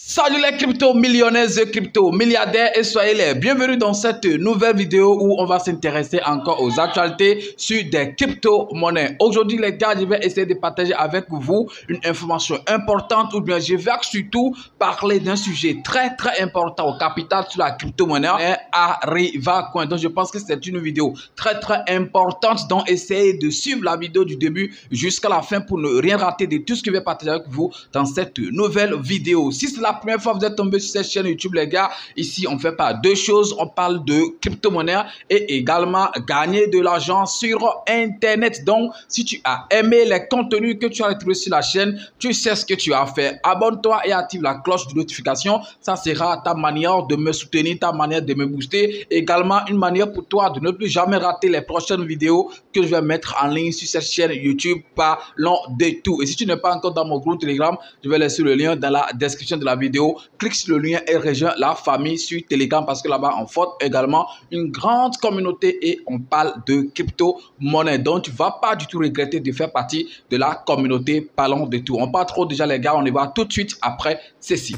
Salut les crypto-millionnaires et crypto-milliardaires et soyez les bienvenus dans cette nouvelle vidéo où on va s'intéresser encore aux actualités sur des crypto-monnaies. Aujourd'hui les gars, je vais essayer de partager avec vous une information importante ou bien je vais surtout parler d'un sujet très important au capital sur la crypto-monnaie Arrivacoin. Donc je pense que c'est une vidéo très importante, donc essayez de suivre la vidéo du début jusqu'à la fin pour ne rien rater de tout ce que je vais partager avec vous dans cette nouvelle vidéo. Si c'est la première fois que vous êtes tombé sur cette chaîne YouTube les gars, ici on fait pas deux choses, on parle de crypto-monnaie et également gagner de l'argent sur internet. Donc si tu as aimé les contenus que tu as retrouvés sur la chaîne, tu sais ce que tu as fait. Abonne-toi et active la cloche de notification, ça sera ta manière de me soutenir, ta manière de me booster, également une manière pour toi de ne plus jamais rater les prochaines vidéos que je vais mettre en ligne sur cette chaîne YouTube. Parlons de tout. Et si tu n'es pas encore dans mon groupe Telegram, je vais laisser le lien dans la description de la vidéo. Clique sur le lien et rejoins la famille sur Telegram parce que là-bas on forme également une grande communauté et on parle de crypto-monnaie. Donc tu ne vas pas du tout regretter de faire partie de la communauté. Parlons de tout. On parle trop déjà les gars, on y va tout de suite après ceci.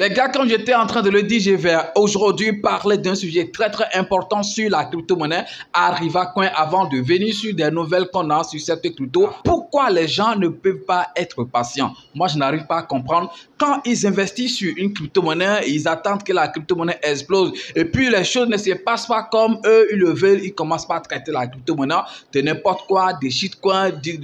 Les gars, comme j'étais en train de le dire, je vais aujourd'hui parler d'un sujet très important sur la crypto-monnaie Arrivacoin avant de venir sur des nouvelles qu'on a sur cette crypto. Pourquoi les gens ne peuvent pas être patients? Moi, je n'arrive pas à comprendre. Quand ils investissent sur une crypto-monnaie, ils attendent que la crypto-monnaie explose. Et puis, les choses ne se passent pas comme eux, ils le veulent. Ils commencent par traiter la crypto-monnaie de n'importe quoi, des shitcoins, des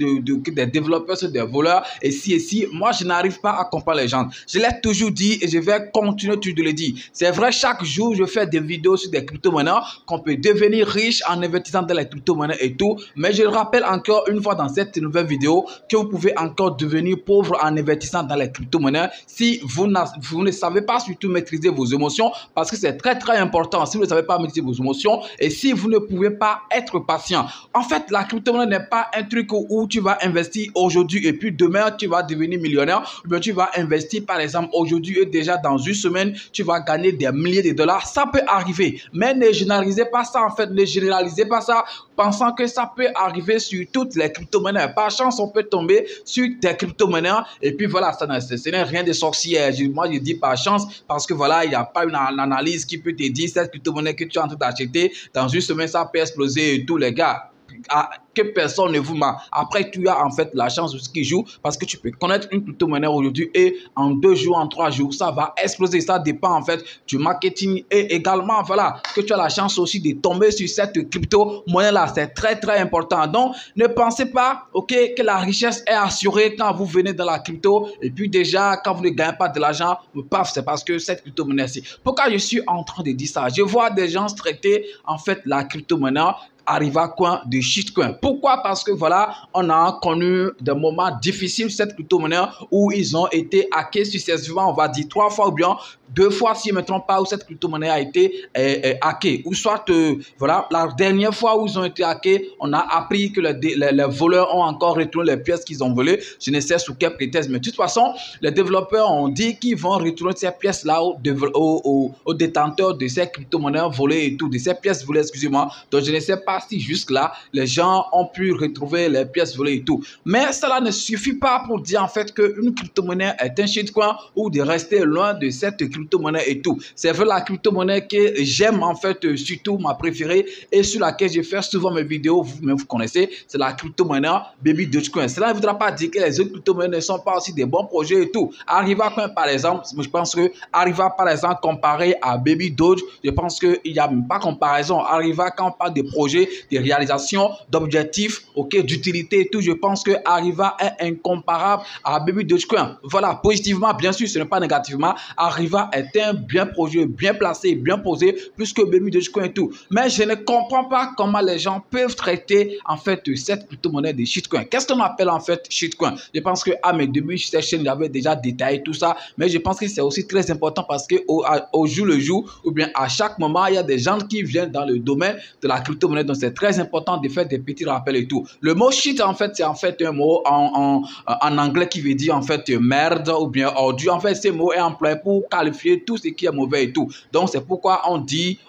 développeurs, des voleurs, et si. Moi, je n'arrive pas à comprendre les gens. Je l'ai toujours dit et je vais continuer de le dire. C'est vrai, chaque jour, je fais des vidéos sur des crypto-monnaies, qu'on peut devenir riche en investissant dans les crypto-monnaies et tout. Mais je le rappelle encore une fois dans cette nouvelle vidéo que vous pouvez encore devenir pauvre en investissant dans les crypto-monnaies si vous ne savez pas surtout maîtriser vos émotions, parce que c'est très important. Si vous ne savez pas maîtriser vos émotions et si vous ne pouvez pas être patient. En fait, la crypto-monnaie n'est pas un truc où tu vas investir aujourd'hui et puis demain tu vas devenir millionnaire, ou bien tu vas investir par exemple aujourd'hui et déjà dans une semaine tu vas gagner des milliers de dollars. Ça peut arriver, mais ne généralisez pas ça en fait, ne généralisez pas ça pensant que ça peut arriver sur toutes les crypto-monnaies. Par chance, on peut tomber sur des crypto-monnaies et puis voilà, ce n'est rien de sorcière. Moi, je dis par chance parce que voilà, il n'y a pas une analyse qui peut te dire cette crypto-monnaie que tu es en train d'acheter, dans une semaine, ça peut exploser et tout, les gars. Que personne ne vous ment. Après, tu as en fait la chance de ce qui joue parce que tu peux connaître une crypto-monnaie aujourd'hui et en 2 jours, en 3 jours, ça va exploser. Ça dépend en fait du marketing et également, voilà, que tu as la chance aussi de tomber sur cette crypto-monnaie-là. C'est très important. Donc, ne pensez pas, ok, que la richesse est assurée quand vous venez dans la crypto et puis déjà, quand vous ne gagnez pas de l'argent, paf, c'est parce que cette crypto-monnaie-ci. Pourquoi je suis en train de dire ça? Je vois des gens traiter en fait la crypto-monnaie Arrivacoin de shitcoin. Pourquoi? Parce que voilà, on a connu des moments difficiles cette crypto-monnaie où ils ont été hackés successivement, on va dire 3 fois ou bien 2 fois si je ne me trompe pas, où cette crypto-monnaie a été hackée. Ou soit, voilà, la dernière fois où ils ont été hackés, on a appris que les voleurs ont encore retourné les pièces qu'ils ont volées. Je ne sais sous quel prétexte, mais de toute façon, les développeurs ont dit qu'ils vont retourner ces pièces-là aux détenteurs de ces crypto-monnaies volées et tout, de ces pièces volées, excusez-moi. Donc, je ne sais pas si jusque-là, les gens ont pu retrouver les pièces volées et tout. Mais cela ne suffit pas pour dire en fait qu'une crypto-monnaie est un shitcoin ou de rester loin de cette crypto-monnaie et tout. C'est vrai, la crypto-monnaie que j'aime en fait, surtout ma préférée et sur laquelle je fais souvent mes vidéos, vous connaissez, c'est la crypto-monnaie Baby Dogecoin. Cela ne voudra pas dire que les autres crypto-monnaies ne sont pas aussi des bons projets et tout. Arrivacoin par exemple, je pense que Arriva par exemple comparé à Baby Doge, je pense qu'il n'y a même pas comparaison. Arriva quand on parle de projets, de réalisation, d'objectifs, ok, d'utilité et tout, je pense que Arriva est incomparable à Baby Dogecoin. Voilà, positivement, bien sûr, ce n'est pas négativement. Arriva est un bien projet, bien placé, bien posé, plus que Baby Dogecoin et tout. Mais je ne comprends pas comment les gens peuvent traiter en fait cette crypto-monnaie de shitcoin. Qu'est-ce qu'on appelle en fait shitcoin? Je pense que à mes débuts sur cette chaîne, j'avais déjà détaillé tout ça, mais je pense que c'est aussi très important parce que au jour le jour, ou bien à chaque moment, il y a des gens qui viennent dans le domaine de la crypto-monnaie. Donc, c'est très important de faire des petits rappels et tout. Le mot shit, en fait, c'est en fait un mot en anglais qui veut dire en fait merde ou bien ordure. En fait, ce mot est employé pour qualifier tout ce qui est mauvais et tout. Donc, c'est pourquoi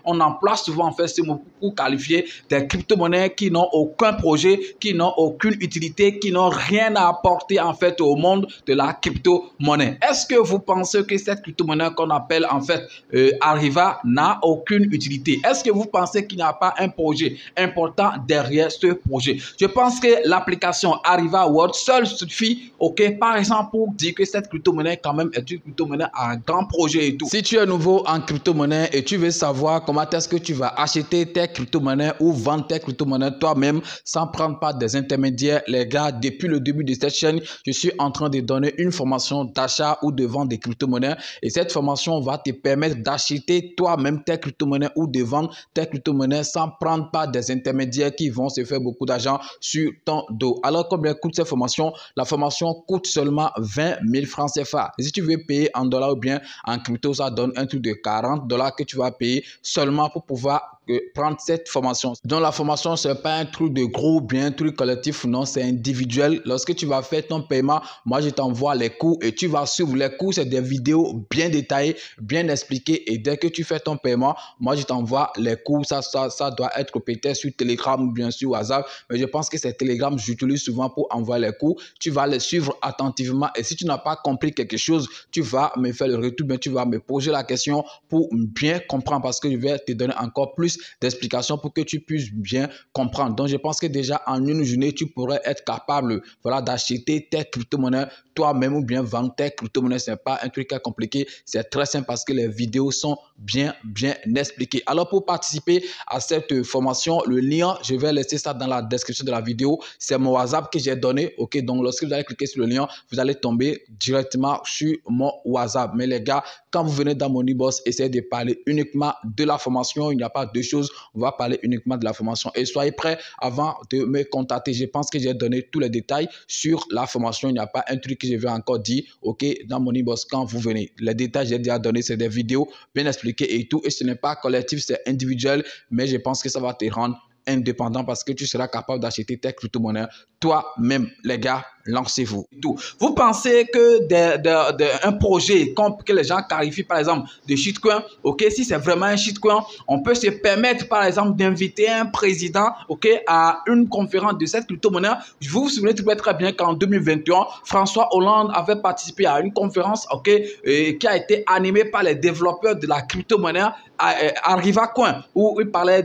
on emploie souvent en fait ce mot pour pour qualifier des crypto-monnaies qui n'ont aucun projet, qui n'ont aucune utilité, qui n'ont rien à apporter en fait au monde de la crypto-monnaie. Est-ce que vous pensez que cette crypto-monnaie qu'on appelle en fait Ariva n'a aucune utilité? Est-ce que vous pensez qu'il n'y a pas un projet important derrière ce projet? Je pense que l'application Ariva World seule suffit, ok, par exemple, pour dire que cette crypto-monnaie quand même est une crypto-monnaie à grand projet et tout. Si tu es nouveau en crypto-monnaie et tu veux savoir comment est-ce que tu vas acheter tes crypto-monnaies ou vendre tes crypto-monnaies toi-même sans prendre part des intermédiaires, les gars, depuis le début de cette chaîne, je suis en train de donner une formation d'achat ou de vente des crypto-monnaies et cette formation va te permettre d'acheter toi-même tes crypto-monnaies ou de vendre tes crypto-monnaies sans prendre part des intermédiaires qui vont se faire beaucoup d'argent sur ton dos. Alors, combien coûte cette formation? La formation coûte seulement 20 000 francs CFA. Et si tu veux payer en dollars ou bien en crypto, ça donne un truc de 40 $ que tu vas payer seulement pour pouvoir prendre cette formation. Donc la formation, ce n'est pas un truc de groupe, bien un truc collectif, non, c'est individuel. Lorsque tu vas faire ton paiement, moi je t'envoie les cours et tu vas suivre les cours. C'est des vidéos bien détaillées, bien expliquées et dès que tu fais ton paiement, moi je t'envoie les cours. Ça doit être peut-être sur Telegram ou bien sur WhatsApp, mais je pense que c'est Telegram, j'utilise souvent pour envoyer les cours. Tu vas les suivre attentivement et si tu n'as pas compris quelque chose, tu vas me faire le retour, mais tu vas me poser la question pour bien comprendre parce que je vais te donner encore plus d'explications pour que tu puisses bien comprendre. Donc, je pense que déjà en une journée, tu pourrais être capable voilà, d'acheter tes crypto-monnaies toi-même ou bien vendre tes crypto-monnaies. Ce n'est pas un truc compliqué, c'est très simple parce que les vidéos sont bien expliquées. Alors, pour participer à cette formation, le lien, je vais laisser ça dans la description de la vidéo. C'est mon WhatsApp que j'ai donné. Ok, donc lorsque vous allez cliquer sur le lien, vous allez tomber directement sur mon WhatsApp. Mais les gars, quand vous venez dans Moneyboss, essayez de parler uniquement de la formation. Il n'y a pas deux choses. On va parler uniquement de la formation. Et soyez prêts avant de me contacter. Je pense que j'ai donné tous les détails sur la formation. Il n'y a pas un truc que je vais encore dire. Ok, dans Moneyboss, quand vous venez, les détails j'ai déjà donné, c'est des vidéos bien expliquées et tout. Et ce n'est pas collectif, c'est individuel. Mais je pense que ça va te rendre indépendant parce que tu seras capable d'acheter tes crypto-monnaies toi-même. Les gars, lancez-vous. Vous pensez que un projet que les gens qualifient par exemple de shitcoin, ok, si c'est vraiment un shitcoin, on peut se permettre par exemple d'inviter un président, ok, à une conférence de cette crypto-monnaie. Vous vous souvenez très bien qu'en 2021, François Hollande avait participé à une conférence, ok, qui a été animée par les développeurs de la crypto-monnaie Ariva Coin, où on parlait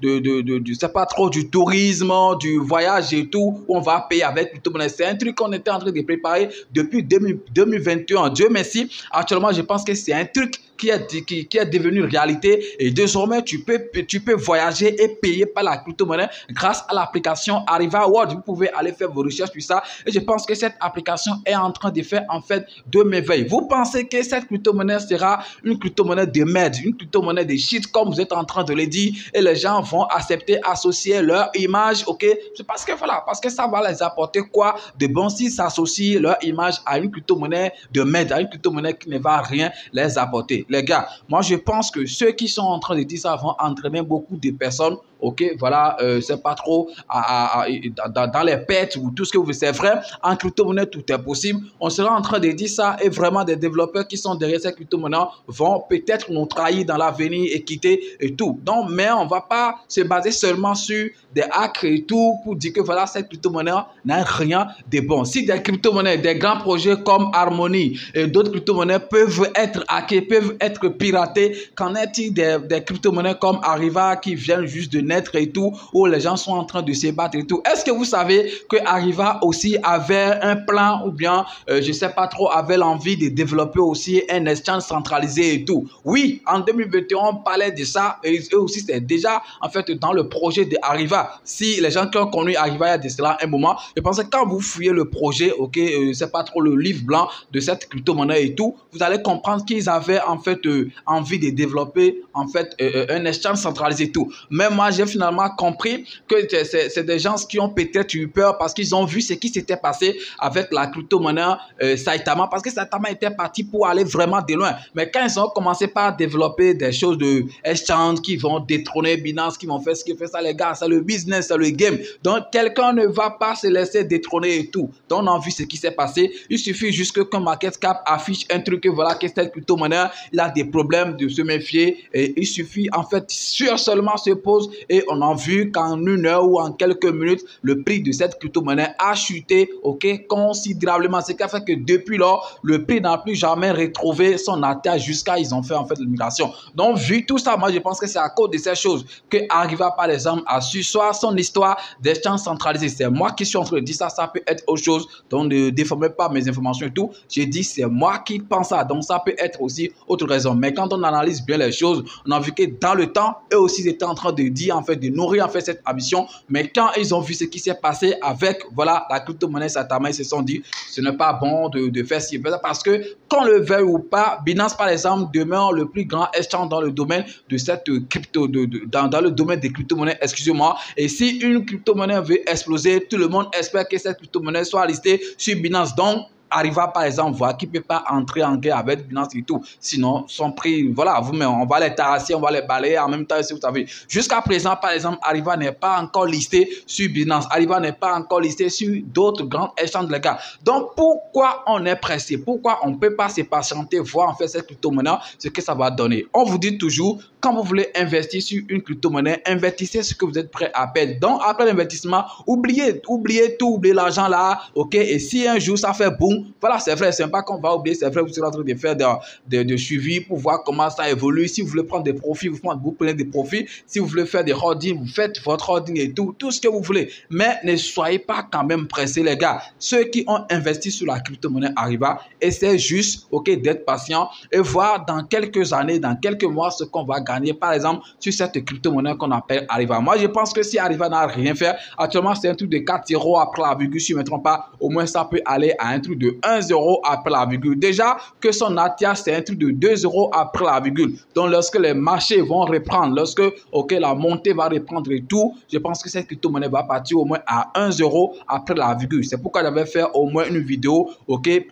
je sais pas trop, du tourisme, du voyage et tout, où on va payer avec crypto-monnaie. C'est un truc qu'on était en train de préparer depuis 2021. Dieu merci. Actuellement, je pense que c'est un truc qui est devenu réalité et désormais tu peux voyager et payer par la crypto-monnaie grâce à l'application Ariva World. Vous pouvez aller faire vos recherches sur ça et je pense que cette application est en train de faire en fait de merveilles. Vous pensez que cette crypto-monnaie sera une crypto-monnaie de merde, une crypto-monnaie de shit comme vous êtes en train de le dire et les gens vont accepter, associer leur image, ok? C'est parce que voilà, parce que ça va les apporter quoi de bon s'ils s'associent leur image à une crypto-monnaie de merde, à une crypto-monnaie qui ne va rien les apporter. Les gars, moi je pense que ceux qui sont en train de dire ça vont entraîner beaucoup de personnes, ok, voilà, c'est pas trop dans les pertes ou tout ce que vous voulez. C'est vrai, en crypto-monnaie, tout est possible. On sera en train de dire ça et vraiment des développeurs qui sont derrière ces crypto-monnaies vont peut-être nous trahir dans l'avenir et quitter et tout. Donc, mais on va pas se baser seulement sur des hacks et tout pour dire que voilà, cette crypto-monnaie n'a rien de bon. Si des crypto-monnaies, des grands projets comme Harmony et d'autres crypto-monnaies peuvent être hackés, peuvent être piratés, qu'en est-il des crypto-monnaies comme Ariva qui viennent juste de naître et tout, où les gens sont en train de se battre et tout? Est-ce que vous savez que Ariva aussi avait un plan ou bien, je sais pas trop, avait l'envie de développer aussi un exchange centralisé et tout? Oui, en 2021, on parlait de ça et eux aussi, c'est déjà en fait dans le projet de Ariva. Si les gens qui ont connu Ariva il y a de cela un moment, je pense que quand vous fouillez le projet, ok, c'est pas trop le livre blanc de cette crypto-monnaie et tout, vous allez comprendre qu'ils avaient en fait envie de développer en fait un exchange centralisé et tout. Mais moi, j'ai finalement compris que c'est des gens qui ont peut-être eu peur parce qu'ils ont vu ce qui s'était passé avec la crypto-monnaie Saitama, parce que Saitama était parti pour aller vraiment de loin. Mais quand ils ont commencé par développer des choses de exchange qui vont détrôner Binance, qui vont faire ce qui fait ça, les gars, c'est le business, c'est le game. Donc, quelqu'un ne va pas se laisser détrôner et tout. Donc, on a vu ce qui s'est passé. Il suffit juste qu'un market cap affiche un truc que voilà, que cette crypto-monnaie, il a des problèmes, de se méfier. Et il suffit en fait seulement se pose et on a vu qu'en 1 heure ou en quelques minutes, le prix de cette crypto-monnaie a chuté, ok, considérablement. C'est qu'à fait que depuis lors, le prix n'a plus jamais retrouvé son atteinte jusqu'à ils ont fait en fait l'immigration. Donc vu tout ça, moi je pense que c'est à cause de ces choses que Arriva par exemple a su soit son histoire d'échange centralisé. C'est moi qui suis en train de dire ça, ça peut être autre chose. Donc ne déformez pas mes informations et tout. J'ai dit c'est moi qui pense ça. Donc ça peut être aussi autre raison. Mais quand on analyse bien les choses, on a vu que dans le temps, eux aussi étaient en train de dire en fait, de nourrir en fait cette ambition. Mais quand ils ont vu ce qui s'est passé avec voilà la crypto-monnaie Satama, ils se sont dit ce n'est pas bon de faire ci, parce que qu'on le veuille ou pas, Binance par exemple demeure le plus grand exchange dans le domaine de cette crypto, dans le domaine des crypto-monnaies, excusez-moi. Et si une crypto-monnaie veut exploser, tout le monde espère que cette crypto-monnaie soit listée sur Binance. Donc Arriva par exemple, voir qui ne peut pas entrer en guerre avec Binance et tout. Sinon, son prix, voilà, vous-même, on va les tarasser, on va les balayer en même temps, si vous savez. Jusqu'à présent, par exemple, Arriva n'est pas encore listé sur Binance. Arriva n'est pas encore listé sur d'autres grands échanges de gars. Donc, pourquoi on est pressé? Pourquoi on ne peut pas se patienter, voir en fait cette crypto-monnaie, ce que ça va donner? On vous dit toujours, quand vous voulez investir sur une crypto-monnaie, investissez ce que vous êtes prêt à perdre. Donc, après l'investissement, oubliez tout, oubliez l'argent là, ok? Et si un jour ça fait boum, voilà, c'est vrai, c'est pas qu'on va oublier, c'est vrai, vous serez en train de faire de suivi pour voir comment ça évolue. Si vous voulez prendre des profits, vous prenez des profits. Si vous voulez faire des holdings, vous faites votre holding et tout ce que vous voulez. Mais ne soyez pas quand même pressés, les gars. Ceux qui ont investi sur la crypto-monnaie Arriva, essaient juste, ok, d'être patient et voir dans quelques années, dans quelques mois, ce qu'on va gagner, par exemple, sur cette crypto-monnaie qu'on appelle Arriva. Moi, je pense que si Arriva n'a rien fait, actuellement, c'est un truc de 4 euros après la virgule, si je ne me trompe pas, au moins ça peut aller à un truc de 1 euro après la virgule. Déjà que son ATH, c'est un truc de 2 euros après la virgule. Donc, lorsque les marchés vont reprendre, lorsque la montée va reprendre et tout, je pense que cette crypto-monnaie va partir au moins à 1 euro après la virgule. C'est pourquoi j'avais fait au moins une vidéo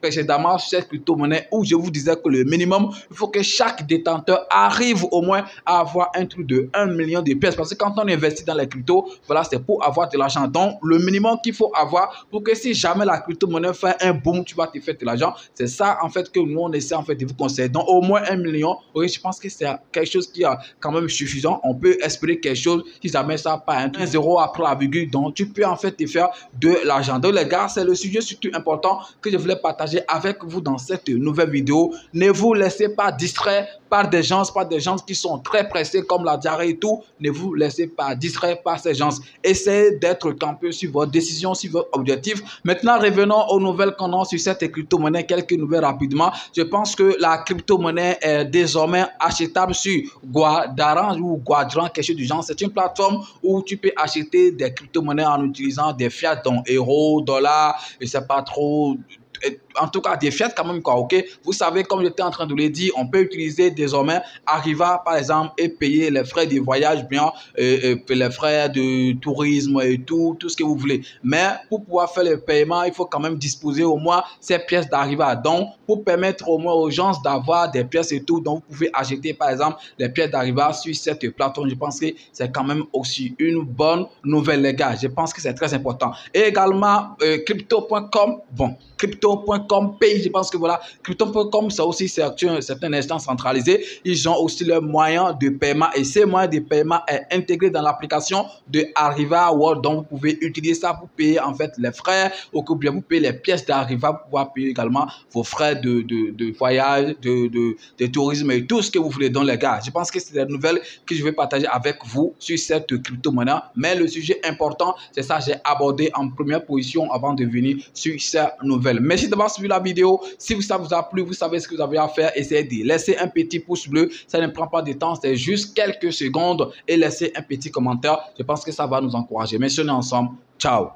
précédemment sur cette crypto-monnaie où je vous disais que le minimum, il faut que chaque détenteur arrive au moins à avoir un truc de 1 million de pièces. Parce que quand on investit dans les cryptos, voilà, c'est pour avoir de l'argent. Donc, le minimum qu'il faut avoir pour que si jamais la crypto-monnaie fait un boom, tu vas te faire de l'argent. C'est ça en fait que nous on essaie en fait de vous conseiller. Donc au moins 1 million, oui, je pense que c'est quelque chose qui est quand même suffisant. On peut espérer quelque chose si jamais ça pas un 0 après la virgule. Donc tu peux en fait te faire de l'argent. Donc les gars, c'est le sujet surtout important que je voulais partager avec vous dans cette nouvelle vidéo. Ne vous laissez pas distraire par des gens qui sont très pressés comme la diarrhée et tout. Ne vous laissez pas distraire par ces gens. Essayez d'être campé sur votre décision, sur votre objectif. Maintenant, revenons aux nouvelles qu'on a sur cette crypto-monnaie. Quelques nouvelles rapidement. Je pense que la crypto-monnaie est désormais achetable sur Guadaran ou Guadran, quelque chose du genre. C'est une plateforme où tu peux acheter des crypto-monnaies en utilisant des fiat, donc euros, dollars, je ne sais pas trop. En tout cas, des fiat quand même, quoi, ok? Vous savez, comme j'étais en train de le dire, on peut utiliser désormais Arriva, par exemple, et payer les frais de voyage, bien, les frais de tourisme et tout ce que vous voulez. Mais pour pouvoir faire le paiement, il faut quand même disposer au moins ces pièces d'Arriva. Donc, pour permettre au moins aux gens d'avoir des pièces et tout, donc vous pouvez acheter, par exemple, les pièces d'Arriva sur cette plateforme. Je pense que c'est quand même aussi une bonne nouvelle, les gars. Je pense que c'est très important. Et également, crypto.com, bon, crypto.com paye, je pense que voilà, crypto.com, ça aussi c'est un instant centralisé. Ils ont aussi leurs moyens de paiement et ces moyens de paiement est intégré dans l'application de Arriva World. Donc vous pouvez utiliser ça pour payer en fait les frais ou que bien vous payez les pièces d'Arriva pour pouvoir payer également vos frais de voyage, de tourisme et tout ce que vous voulez. Donc les gars, je pense que c'est la nouvelle que je vais partager avec vous sur cette crypto-monnaie. Mais le sujet important, c'est ça, j'ai abordé en première position avant de venir sur cette nouvelle. Merci d'avoir suivi la vidéo. Si ça vous a plu, vous savez ce que vous avez à faire. Essayez de laisser un petit pouce bleu. Ça ne prend pas de temps, c'est juste quelques secondes. Et laissez un petit commentaire. Je pense que ça va nous encourager. Merci, on est ensemble. Ciao.